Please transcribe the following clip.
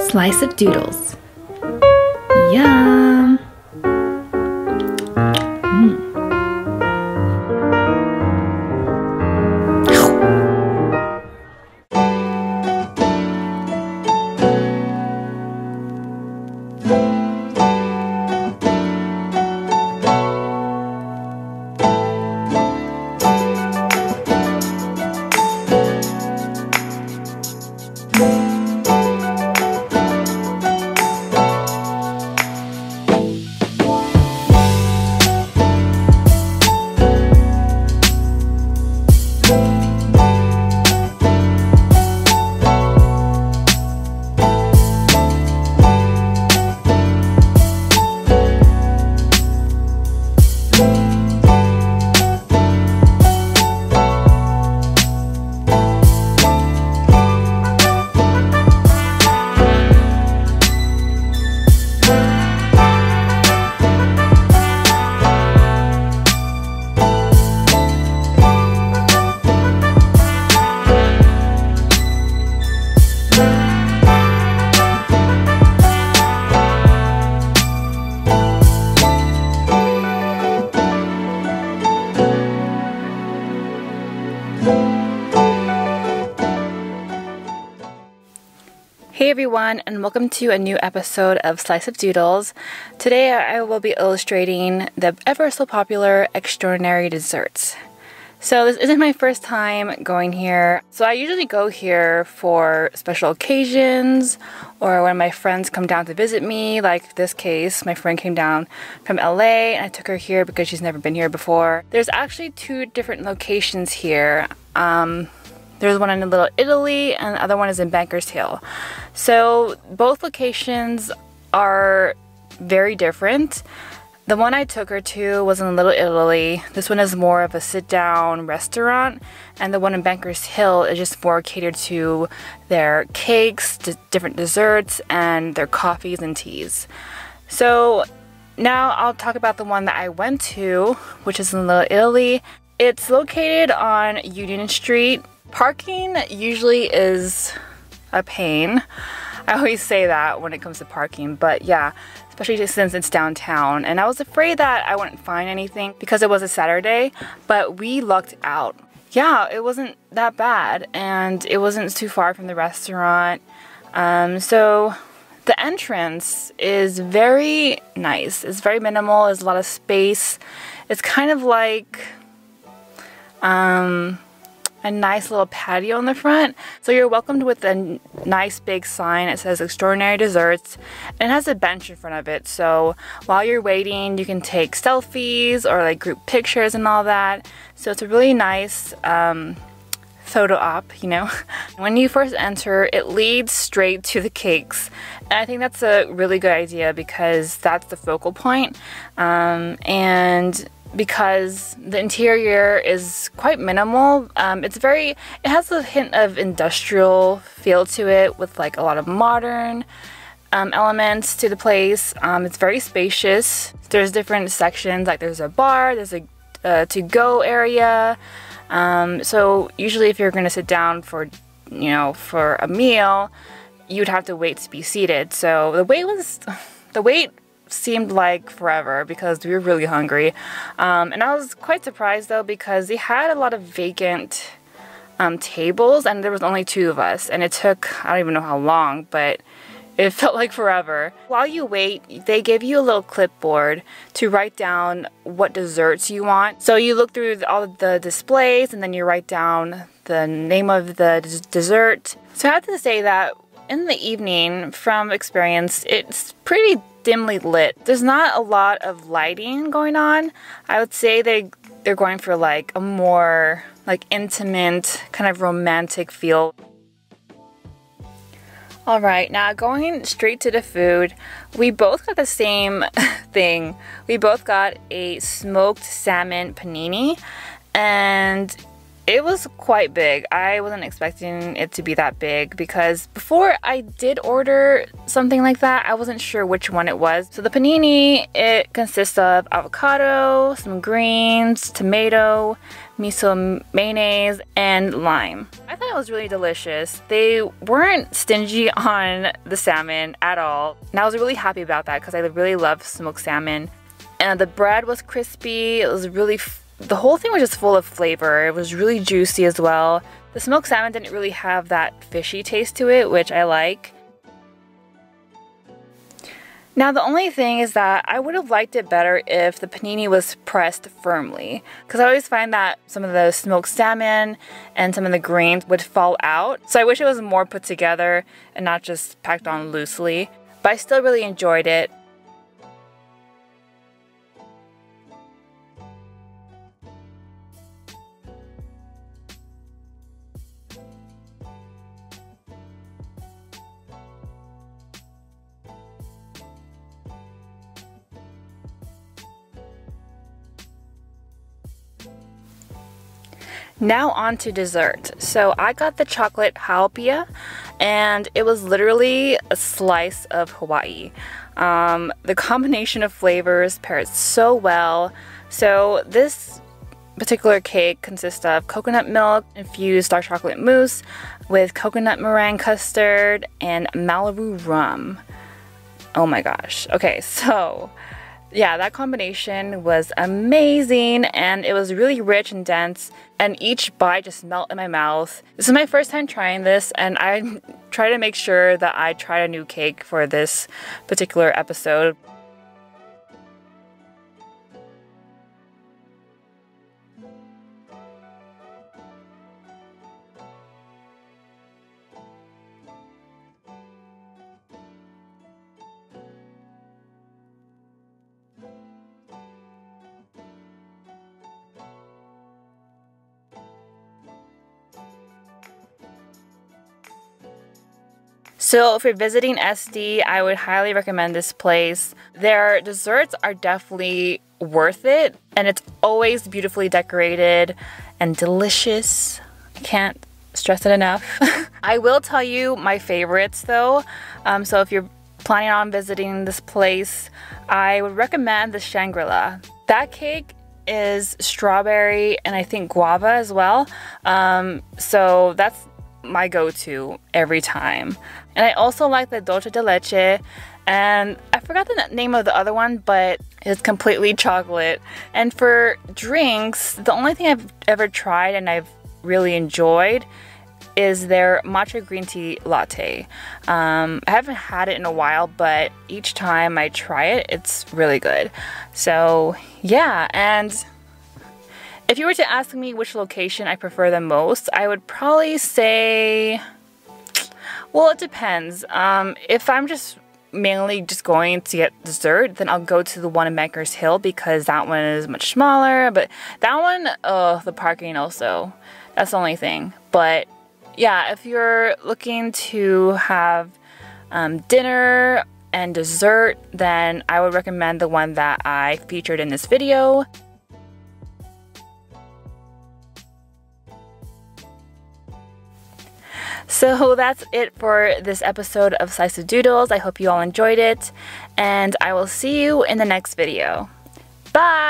Slice of doodles. Yum! Hey everyone, and welcome to a new episode of Slice of Doodles. Today I will be illustrating the ever so popular extraordinary desserts. So this isn't my first time going here. So I usually go here for special occasions or when my friends come down to visit me. Like this case, my friend came down from LA and I took her here because she's never been here before. There's actually two different locations here. There's one in Little Italy and the other one is in Bankers Hill. So both locations are very different. The one I took her to was in Little Italy. This one is more of a sit-down restaurant, and the one in Bankers Hill is just more catered to their cakes, different desserts, and their coffees and teas. So now I'll talk about the one that I went to, which is in Little Italy. It's located on Union Street. Parking usually is a pain. I always say that when it comes to parking, but yeah, especially since it's downtown. And I was afraid that I wouldn't find anything because it was a Saturday, but we lucked out. Yeah, it wasn't that bad and it wasn't too far from the restaurant. So the entrance is very nice. It's very minimal. There's a lot of space. It's kind of like a nice little patio in the front. So you're welcomed with a nice big sign. It says Extraordinary Desserts and it has a bench in front of it. So while you're waiting, you can take selfies or like group pictures and all that. So it's a really nice photo op, you know. When you first enter, it leads straight to the cakes. And I think that's a really good idea because that's the focal point. And because the interior is quite minimal. It has a hint of industrial feel to it with like a lot of modern elements to the place. It's very spacious. There's different sections, like there's a bar, there's a to-go area. So usually if you're going to sit down for a meal, you'd have to wait to be seated. So the wait seemed like forever because we were really hungry. And I was quite surprised though because they had a lot of vacant tables and there was only 2 of us and it took, I don't even know how long, but it felt like forever. While you wait, they give you a little clipboard to write down what desserts you want. So you look through all of the displays and then you write down the name of the dessert. So I have to say that in the evening, from experience, it's pretty dimly lit. There's not a lot of lighting going on. I would say they're going for like a more like intimate, kind of romantic feel. Alright, now going straight to the food, we both got the same thing. We both got a smoked salmon panini and it was quite big. I wasn't expecting it to be that big because before I did order something like that, I wasn't sure which one it was. So the panini, it consists of avocado, some greens, tomato, miso mayonnaise, and lime. I thought it was really delicious. They weren't stingy on the salmon at all, and I was really happy about that because I really love smoked salmon. And the bread was crispy. It was really, the whole thing was just full of flavor. It was really juicy as well. The smoked salmon didn't really have that fishy taste to it, which I like. Now the only thing is that I would have liked it better if the panini was pressed firmly, because I always find that some of the smoked salmon and some of the greens would fall out. So I wish it was more put together and not just packed on loosely, but I still really enjoyed it. Now on to dessert. So I got the chocolate haupia, and it was literally a slice of Hawaii. The combination of flavors paired so well. So this particular cake consists of coconut milk, infused dark chocolate mousse with coconut meringue custard and Malibu rum. Oh my gosh. Okay, so yeah, that combination was amazing, and it was really rich and dense, and each bite just melted in my mouth. This is my first time trying this, and I try to make sure that I tried a new cake for this particular episode. So if you're visiting SD, I would highly recommend this place. Their desserts are definitely worth it, and it's always beautifully decorated and delicious. I can't stress it enough. I will tell you my favorites though. So if you're planning on visiting this place, I would recommend the Shangri-La. That cake is strawberry and I think guava as well. So that's my go-to every time. And I also like the dulce de leche, and I forgot the name of the other one, but it's completely chocolate. And for drinks, the only thing I've ever tried and I've really enjoyed is their matcha green tea latte. I haven't had it in a while, but each time I try it, it's really good. So yeah, and if you were to ask me which location I prefer the most, I would probably say, well, it depends. If I'm just mainly just going to get dessert, then I'll go to the one in Bankers Hill because that one is much smaller. But that one, the parking also, that's the only thing. But yeah, if you're looking to have dinner and dessert, then I would recommend the one that I featured in this video. So that's it for this episode of Slice of Doodles. I hope you all enjoyed it, and I will see you in the next video. Bye!